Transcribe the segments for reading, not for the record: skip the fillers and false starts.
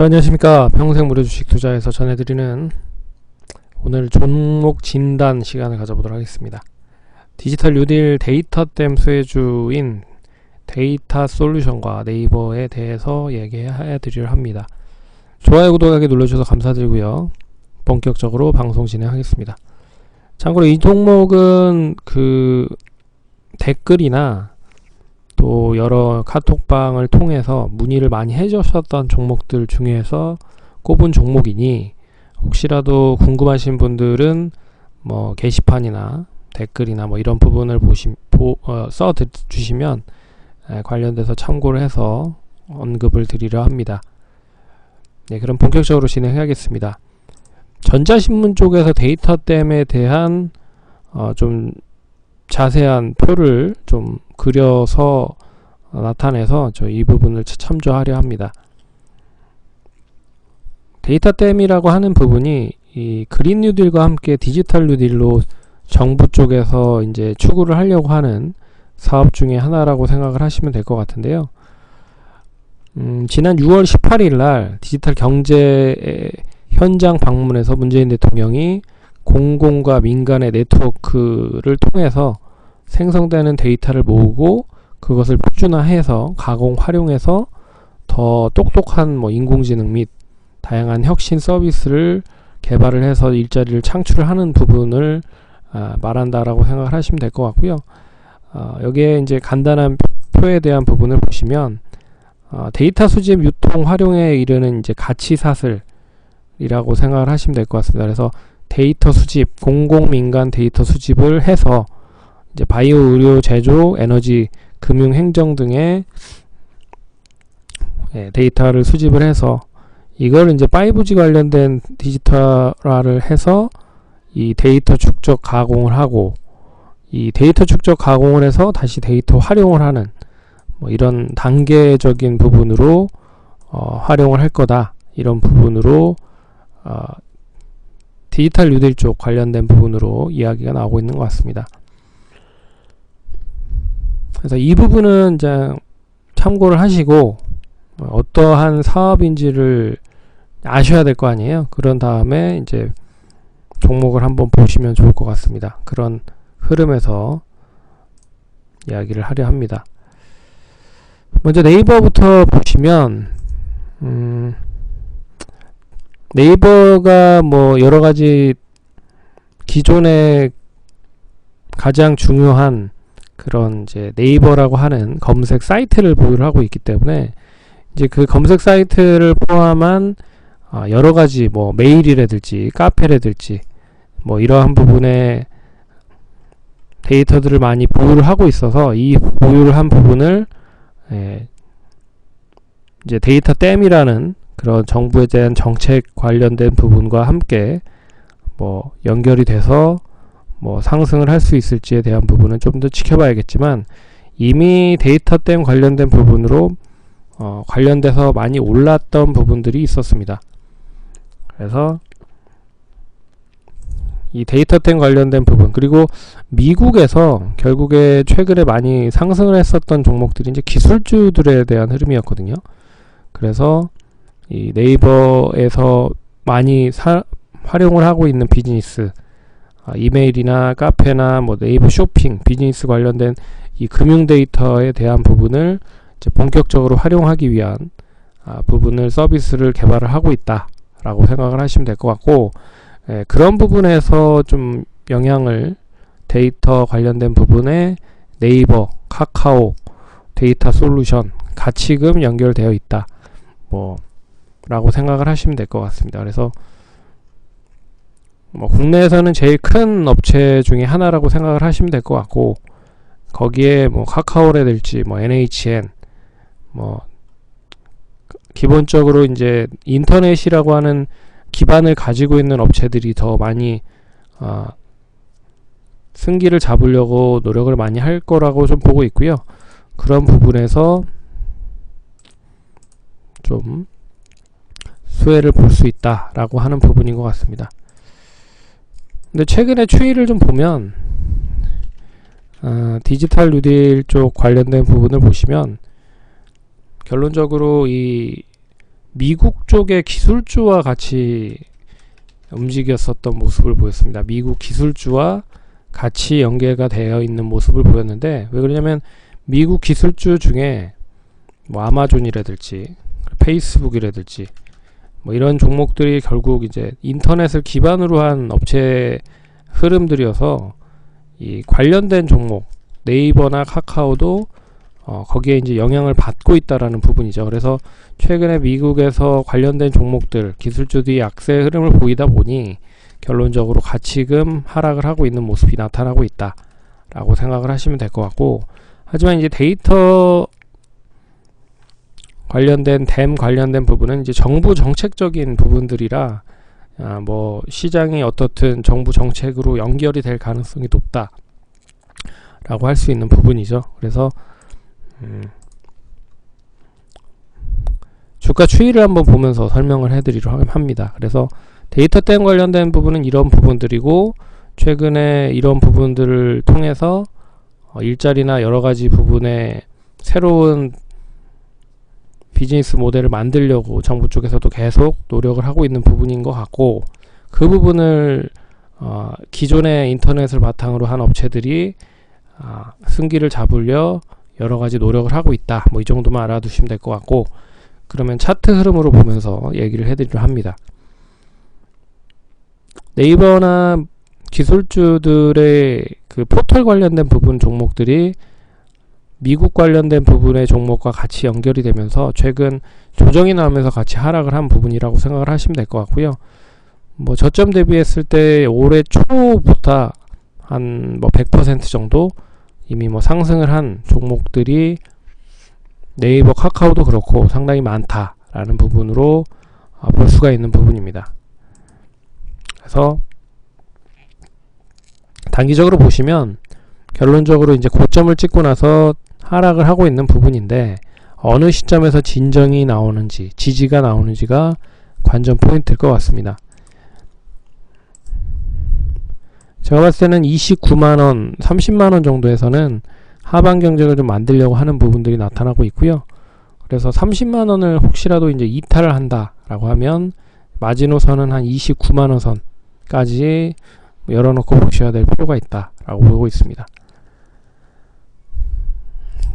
안녕하십니까. 평생 무료 주식 투자에서 전해드리는 오늘 종목 진단 시간을 가져보도록 하겠습니다. 디지털 뉴딜 데이터댐 수혜주인 데이터솔루션과 네이버에 대해서 얘기해드리려 합니다. 좋아요, 구독하기 눌러주셔서 감사드리고요. 본격적으로 방송 진행하겠습니다. 참고로 이 종목은 댓글이나 또 여러 카톡방을 통해서 문의를 많이 해주셨던 종목들 중에서 꼽은 종목이니 혹시라도 궁금하신 분들은 뭐 게시판이나 댓글이나 뭐 이런 부분을 써 주시면 관련돼서 참고를 해서 언급을 드리려 합니다. 네, 그럼 본격적으로 진행해야겠습니다. 전자신문 쪽에서 데이터댐에 대한 좀 자세한 표를 좀 그려서 나타내서 이 부분을 참조하려 합니다. 데이터댐이라고 하는 부분이 이 그린 뉴딜과 함께 디지털 뉴딜로 정부 쪽에서 이제 추구를 하려고 하는 사업 중에 하나라고 생각을 하시면 될 것 같은데요. 지난 6월 18일 날 디지털 경제 현장 방문해서 문재인 대통령이 공공과 민간의 네트워크를 통해서 생성되는 데이터를 모으고 그것을 표준화해서 가공 활용해서 더 똑똑한 인공지능 및 다양한 혁신 서비스를 개발을 해서 일자리를 창출하는 부분을 말한다라고 생각을 하시면 될 것 같고요. 여기에 이제 간단한 표에 대한 부분을 보시면 데이터 수집, 유통, 활용에 이르는 이제 가치 사슬이라고 생각을 하시면 될 것 같습니다. 그래서 데이터 수집, 공공 민간 데이터 수집을 해서 이제 바이오, 의료, 제조, 에너지, 금융, 행정 등의 데이터를 수집을 해서 이걸 이제 5G 관련된 디지털화를 해서 이 데이터 축적 가공을 하고 이 데이터 축적 가공을 해서 다시 데이터 활용을 하는 이런 단계적인 부분으로 활용을 할 거다. 이런 부분으로 디지털 뉴딜 쪽 관련된 부분으로 이야기가 나오고 있는 것 같습니다. 그래서 이 부분은 이제 참고를 하시고 어떠한 사업인지를 아셔야 될 거 아니에요. 그런 다음에 이제 종목을 한번 보시면 좋을 것 같습니다. 그런 흐름에서 이야기를 하려 합니다. 먼저 네이버부터 보시면 네이버가 여러가지 기존의 가장 중요한 그런 이제 네이버라고 하는 검색 사이트를 보유를 하고 있기 때문에 이제 그 검색 사이트를 포함한 여러가지 메일이라든지 카페라든지 이러한 부분에 데이터들을 많이 보유를 하고 있어서 이 보유를 한 부분을 이제 데이터댐이라는 그런 정부에 대한 정책 관련된 부분과 함께 연결이 돼서 상승을 할 수 있을지에 대한 부분은 좀 더 지켜봐야겠지만 이미 데이터댐 관련된 부분으로 관련돼서 많이 올랐던 부분들이 있었습니다. 그래서 이 데이터댐 관련된 부분, 그리고 미국에서 결국에 최근에 많이 상승을 했었던 종목들이 이제 기술주들에 대한 흐름이었거든요. 그래서 이 네이버에서 많이 활용을 하고 있는 비즈니스, 이메일이나 카페나 네이버 쇼핑, 비즈니스 관련된 이 금융 데이터에 대한 부분을 이제 본격적으로 활용하기 위한 부분을 서비스를 개발을 하고 있다라고 생각을 하시면 될 것 같고, 그런 부분에서 좀 영향을 데이터 관련된 부분에 네이버, 카카오, 데이터 솔루션, 가치금 연결되어 있다 라고 생각을 하시면 될 것 같습니다. 그래서 국내에서는 제일 큰 업체 중에 하나라고 생각을 하시면 될 것 같고, 거기에 카카오라든지 NHN 기본적으로 이제 인터넷이라고 하는 기반을 가지고 있는 업체들이 더 많이 승기를 잡으려고 노력을 많이 할 거라고 좀 보고 있고요. 그런 부분에서 좀 수혜를 볼 수 있다라고 하는 부분인 것 같습니다. 근데 최근에 추이를 좀 보면 디지털 뉴딜 쪽 관련된 부분을 보시면 결론적으로 이 미국 쪽의 기술주와 같이 움직였었던 모습을 보였습니다. 미국 기술주와 같이 연계가 되어 있는 모습을 보였는데, 왜 그러냐면 미국 기술주 중에 뭐 아마존이라든지 페이스북이라든지 뭐 이런 종목들이 결국 이제 인터넷을 기반으로 한 업체 흐름들이어서 이 관련된 종목 네이버나 카카오도 거기에 이제 영향을 받고 있다라는 부분이죠. 그래서 최근에 미국에서 관련된 종목들 기술주들이 약세 흐름을 보이다 보니 결론적으로 가치금 하락을 하고 있는 모습이 나타나고 있다라고 생각을 하시면 될 것 같고, 하지만 이제 데이터 관련된 댐 관련된 부분은 이제 정부 정책적인 부분들이라 뭐 시장이 어떻든 정부 정책으로 연결이 될 가능성이 높다라고 할 수 있는 부분이죠. 그래서 주가 추이를 한번 보면서 설명을 해드리려고 합니다. 그래서 데이터 댐 관련된 부분은 이런 부분들이고, 최근에 이런 부분들을 통해서 일자리나 여러가지 부분에 새로운 비즈니스 모델을 만들려고 정부 쪽에서도 계속 노력을 하고 있는 부분인 것 같고, 그 부분을 기존의 인터넷을 바탕으로 한 업체들이 승기를 잡으려 여러가지 노력을 하고 있다, 뭐 이 정도만 알아두시면 될 것 같고, 그러면 차트 흐름으로 보면서 얘기를 해드리려 합니다. 네이버나 기술주들의 그 포털 관련된 부분 종목들이 미국 관련된 부분의 종목과 같이 연결이 되면서 최근 조정이 나오면서 같이 하락을 한 부분이라고 생각을 하시면 될 것 같고요. 뭐 저점 대비했을 때 올해 초부터 한 뭐 100% 정도 이미 뭐 상승을 한 종목들이 네이버, 카카오도 그렇고 상당히 많다라는 부분으로 볼 수가 있는 부분입니다. 그래서 단기적으로 보시면 결론적으로 이제 고점을 찍고 나서 하락을 하고 있는 부분인데, 어느 시점에서 진정이 나오는지, 지지가 나오는지가 관전 포인트일 것 같습니다. 제가 봤을 때는 29만원, 30만원 정도에서는 하방 경쟁을 좀 만들려고 하는 부분들이 나타나고 있고요. 그래서 30만원을 혹시라도 이제 이탈을 한다라고 하면 마지노선은 한 29만원 선까지 열어놓고 보셔야 될 필요가 있다라고 보고 있습니다.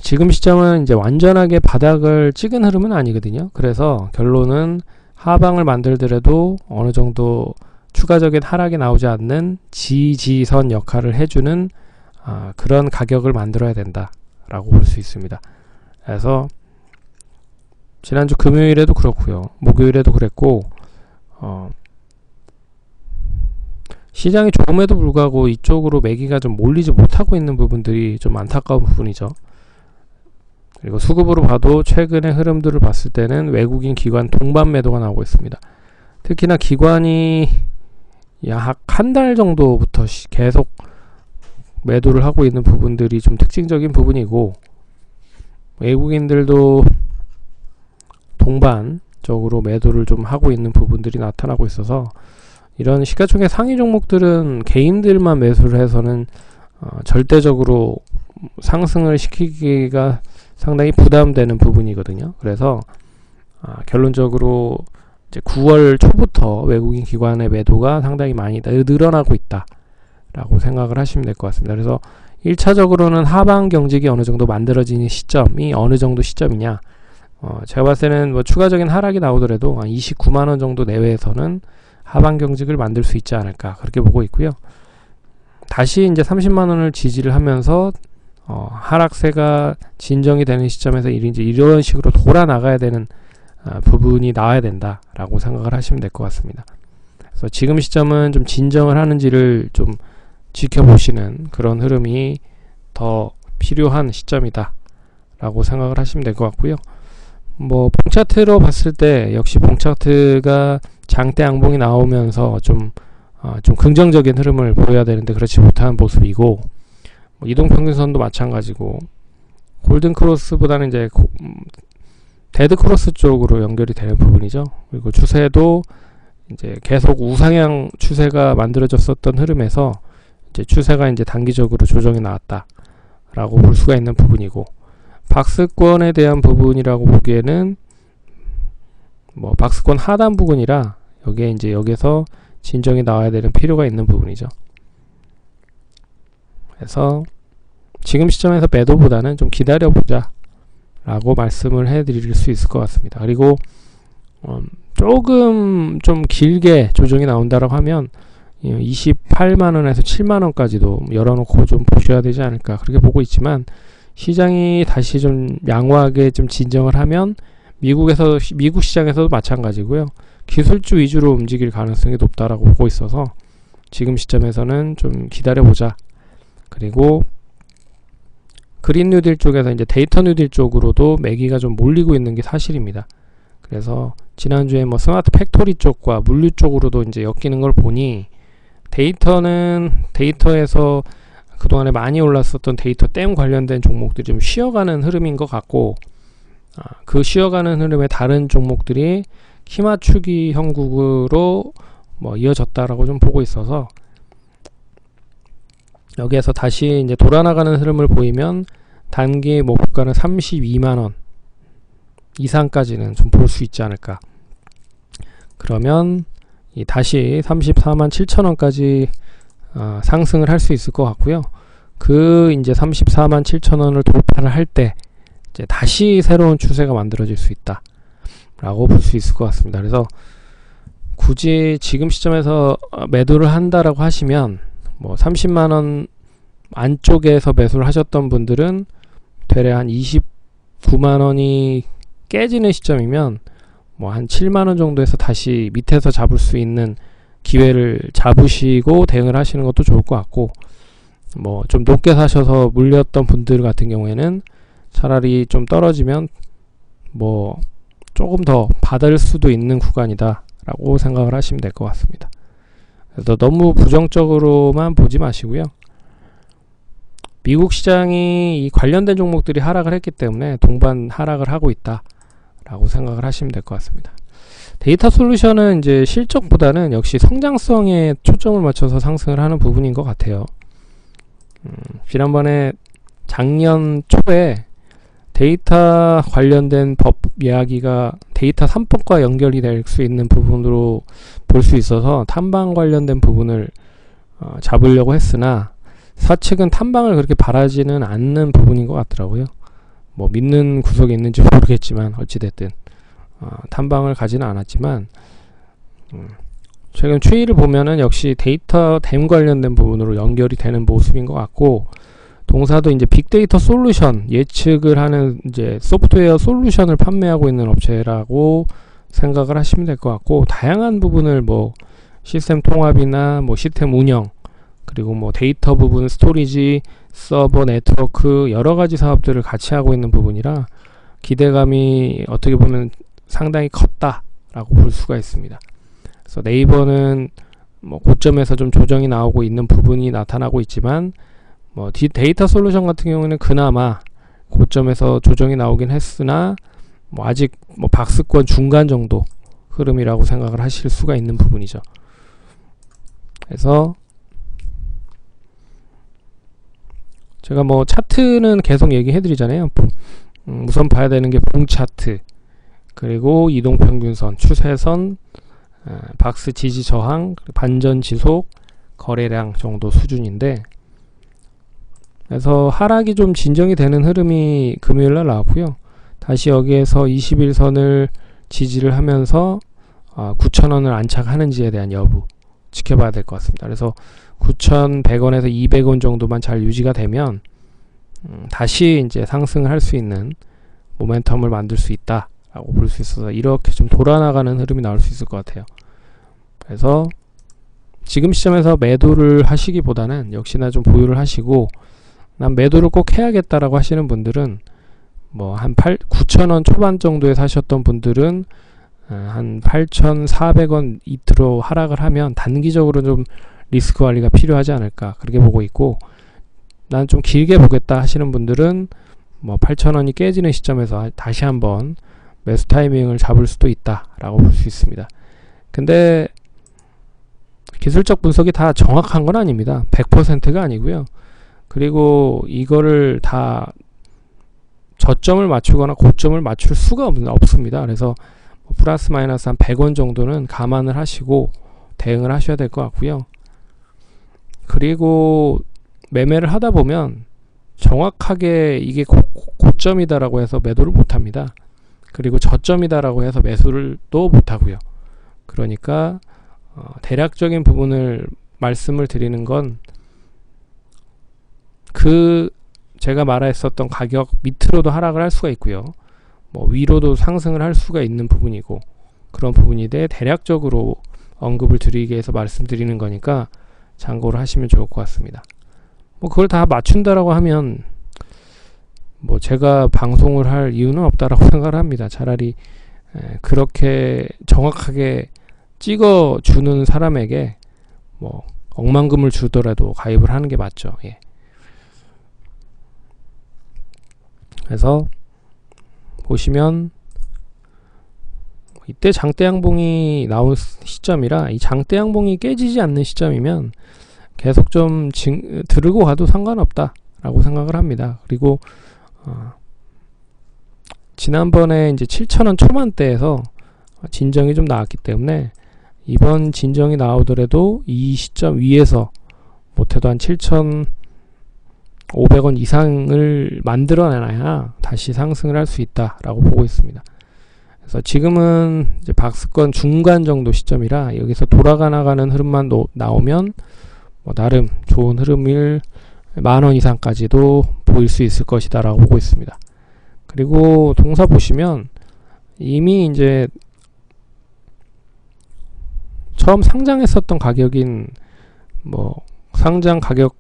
지금 시점은 이제 완전하게 바닥을 찍은 흐름은 아니거든요. 그래서 결론은 하방을 만들더라도 어느 정도 추가적인 하락이 나오지 않는 지지선 역할을 해주는 그런 가격을 만들어야 된다라고 볼 수 있습니다. 그래서 지난주 금요일에도 그렇고요, 목요일에도 그랬고, 시장이 좋음에도 불구하고 이쪽으로 매기가 좀 몰리지 못하고 있는 부분들이 좀 안타까운 부분이죠. 그리고 수급으로 봐도 최근의 흐름들을 봤을 때는 외국인 기관 동반 매도가 나오고 있습니다. 특히나 기관이 약 한 달 정도부터 계속 매도를 하고 있는 부분들이 좀 특징적인 부분이고, 외국인들도 동반적으로 매도를 좀 하고 있는 부분들이 나타나고 있어서, 이런 시가총액 상위 종목들은 개인들만 매수를 해서는 절대적으로 상승을 시키기가 상당히 부담되는 부분이거든요. 그래서 결론적으로 이제 9월 초부터 외국인 기관의 매도가 상당히 많이 늘어나고 있다라고 생각을 하시면 될 것 같습니다. 그래서 1차적으로는 하방 경직이 어느 정도 만들어지는 시점이 어느 정도 시점이냐, 제가 봤을 때는 뭐 추가적인 하락이 나오더라도 한 29만원 정도 내외에서는 하방 경직을 만들 수 있지 않을까, 그렇게 보고 있고요. 다시 이제 30만원을 지지를 하면서 하락세가 진정이 되는 시점에서 이제 이런 식으로 돌아 나가야 되는 부분이 나와야 된다라고 생각을 하시면 될 것 같습니다. 그래서 지금 시점은 좀 진정을 하는지를 좀 지켜보시는 그런 흐름이 더 필요한 시점이다라고 생각을 하시면 될 것 같고요. 뭐 봉차트로 봤을 때 역시 봉차트가 장대 양봉이 나오면서 좀 긍정적인 흐름을 보여야 되는데 그렇지 못한 모습이고, 뭐 이동평균선도 마찬가지고, 골든크로스보다는 이제 데드크로스 쪽으로 연결이 되는 부분이죠. 그리고 추세도 이제 계속 우상향 추세가 만들어졌었던 흐름에서 이제 추세가 이제 단기적으로 조정이 나왔다라고 볼 수가 있는 부분이고, 박스권에 대한 부분이라고 보기에는 뭐 박스권 하단 부근이라 여기에 이제 여기서 진정이 나와야 되는 필요가 있는 부분이죠. 그래서 지금 시점에서 매도보다는 좀 기다려보자 라고 말씀을 해드릴 수 있을 것 같습니다. 그리고 조금 좀 길게 조정이 나온다라고 하면 28만원에서 7만원까지도 열어놓고 좀 보셔야 되지 않을까 그렇게 보고 있지만, 시장이 다시 좀 양호하게 좀 진정을 하면 미국 시장에서도 마찬가지고요. 기술주 위주로 움직일 가능성이 높다라고 보고 있어서 지금 시점에서는 좀 기다려보자. 그리고 그린 뉴딜 쪽에서 이제 데이터 뉴딜 쪽으로도 매기가 좀 몰리고 있는 게 사실입니다. 그래서 지난주에 뭐 스마트 팩토리 쪽과 물류 쪽으로도 이제 엮이는 걸 보니, 데이터에서 그동안에 많이 올랐었던 데이터 댐 관련된 종목들이 좀 쉬어가는 흐름인 것 같고, 그 쉬어가는 흐름의 다른 종목들이 키맞추기 형국으로 뭐 이어졌다라고 좀 보고 있어서, 여기에서 다시 이제 돌아나가는 흐름을 보이면 단기 목표가는 32만원 이상까지는 좀 볼 수 있지 않을까. 그러면 다시 34만 7천원까지 상승을 할 수 있을 것 같고요. 그 이제 34만 7천원을 돌파를 할 때 이제 다시 새로운 추세가 만들어질 수 있다 라고 볼 수 있을 것 같습니다. 그래서 굳이 지금 시점에서 매도를 한다라고 하시면 뭐 30만원 안쪽에서 매수를 하셨던 분들은 되레 한 29만원이 깨지는 시점이면 뭐 한 7만원 정도에서 다시 밑에서 잡을 수 있는 기회를 잡으시고 대응을 하시는 것도 좋을 것 같고, 뭐 좀 높게 사셔서 물렸던 분들 같은 경우에는 차라리 좀 떨어지면 뭐 조금 더 받을 수도 있는 구간이다 라고 생각을 하시면 될 것 같습니다. 그래서 너무 부정적으로만 보지 마시고요. 미국 시장이 이 관련된 종목들이 하락을 했기 때문에 동반 하락을 하고 있다 라고 생각을 하시면 될 것 같습니다. 데이터 솔루션은 이제 실적보다는 역시 성장성에 초점을 맞춰서 상승을 하는 부분인 것 같아요. 지난번에 작년 초에 데이터 관련된 법 이야기가 데이터 3법과 연결이 될 수 있는 부분으로 볼 수 있어서 탐방 관련된 부분을 잡으려고 했으나, 사측은 탐방을 그렇게 바라지는 않는 부분인 것 같더라고요. 뭐 믿는 구석에 있는지 모르겠지만 어찌됐든 탐방을 가지는 않았지만, 최근 추이를 보면은 역시 데이터 댐 관련된 부분으로 연결이 되는 모습인 것 같고, 동사도 이제 빅데이터 솔루션 예측을 하는 이제 소프트웨어 솔루션을 판매하고 있는 업체라고 생각을 하시면 될 것 같고, 다양한 부분을 뭐 시스템 통합이나 뭐 시스템 운영, 그리고 뭐 데이터 부분, 스토리지, 서버, 네트워크 여러 가지 사업들을 같이 하고 있는 부분이라 기대감이 어떻게 보면 상당히 컸다라고 볼 수가 있습니다. 그래서 네이버는 뭐 고점에서 좀 조정이 나오고 있는 부분이 나타나고 있지만, 뭐 데이터 솔루션 같은 경우는 그나마 고점에서 조정이 나오긴 했으나 뭐 아직 뭐 박스권 중간 정도 흐름이라고 생각을 하실 수가 있는 부분이죠. 그래서 제가 뭐 차트는 계속 얘기해 드리잖아요. 우선 봐야 되는 게 봉 차트, 그리고 이동평균선, 추세선, 박스 지지 저항, 반전 지속, 거래량 정도 수준인데, 그래서 하락이 좀 진정이 되는 흐름이 금요일날 나왔고요. 다시 여기에서 21선을 지지를 하면서 9,000원을 안착하는지에 대한 여부 지켜봐야 될 것 같습니다. 그래서 9,100원에서 200원 정도만 잘 유지가 되면 다시 이제 상승을 할 수 있는 모멘텀을 만들 수 있다라고 볼 수 있어서 이렇게 좀 돌아나가는 흐름이 나올 수 있을 것 같아요. 그래서 지금 시점에서 매도를 하시기보다는 역시나 좀 보유를 하시고, 난 매도를 꼭 해야겠다라고 하시는 분들은 뭐 한 9,000원 초반 정도에 사셨던 분들은 한 8,400원 이트로 하락을 하면 단기적으로 좀 리스크 관리가 필요하지 않을까 그렇게 보고 있고, 난 좀 길게 보겠다 하시는 분들은 뭐 8,000원이 깨지는 시점에서 다시 한번 매수 타이밍을 잡을 수도 있다 라고 볼 수 있습니다. 근데 기술적 분석이 다 정확한 건 아닙니다. 100%가 아니고요. 그리고 이거를 다 저점을 맞추거나 고점을 맞출 수가 없습니다. 그래서 플러스 마이너스 한 100원 정도는 감안을 하시고 대응을 하셔야 될 것 같고요. 그리고 매매를 하다 보면 정확하게 이게 고점이다라고 해서 매도를 못합니다. 그리고 저점이다라고 해서 매수를 또 못하고요. 그러니까 대략적인 부분을 말씀을 드리는 건 제가 말했었던 가격 밑으로도 하락을 할 수가 있고요. 위로도 상승을 할 수가 있는 부분이고, 그런 부분에 대해 대략적으로 언급을 드리기 위해서 말씀드리는 거니까 참고를 하시면 좋을 것 같습니다. 그걸 다 맞춘다라고 하면 제가 방송을 할 이유는 없다라고 생각을 합니다. 차라리 그렇게 정확하게 찍어주는 사람에게 억만금을 주더라도 가입을 하는 게 맞죠. 예. 그래서 보시면 이때 장대 양봉이 나온 시점이라, 이 장대 양봉이 깨지지 않는 시점이면 계속 좀 들고 가도 상관없다 라고 생각을 합니다. 그리고 지난번에 이제 7,000원 초반대에서 진정이 좀 나왔기 때문에 이번 진정이 나오더라도 이 시점 위에서 못해도 한 7,500원 이상을 만들어내야 다시 상승을 할 수 있다라고 보고 있습니다. 그래서 지금은 이제 박스권 중간 정도 시점이라 여기서 돌아가 나가는 흐름만 나오면 나름 좋은 흐름을 10,000원 이상까지도 보일 수 있을 것이다 라고 보고 있습니다. 그리고 동사 보시면 이미 이제 처음 상장했었던 가격인 상장 가격에서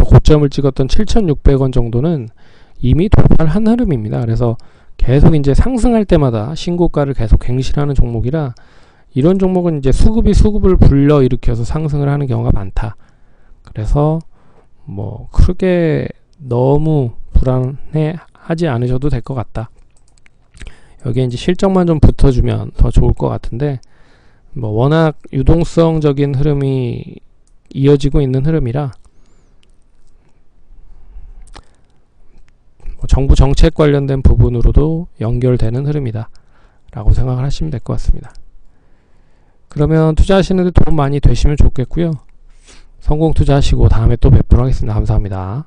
고점을 찍었던 7,600원 정도는 이미 도달한 흐름입니다. 그래서 계속 이제 상승할 때마다 신고가를 계속 갱신하는 종목이라, 이런 종목은 이제 수급을 불러일으켜서 상승을 하는 경우가 많다. 그래서 크게 너무 불안해 하지 않으셔도 될 것 같다. 여기에 이제 실적만 좀 붙어주면 더 좋을 것 같은데, 워낙 유동성적인 흐름이 이어지고 있는 흐름이라 정부 정책 관련된 부분으로도 연결되는 흐름이다 라고 생각을 하시면 될 것 같습니다. 그러면 투자하시는데 도움 많이 되시면 좋겠고요. 성공 투자하시고 다음에 또 뵙도록 하겠습니다. 감사합니다.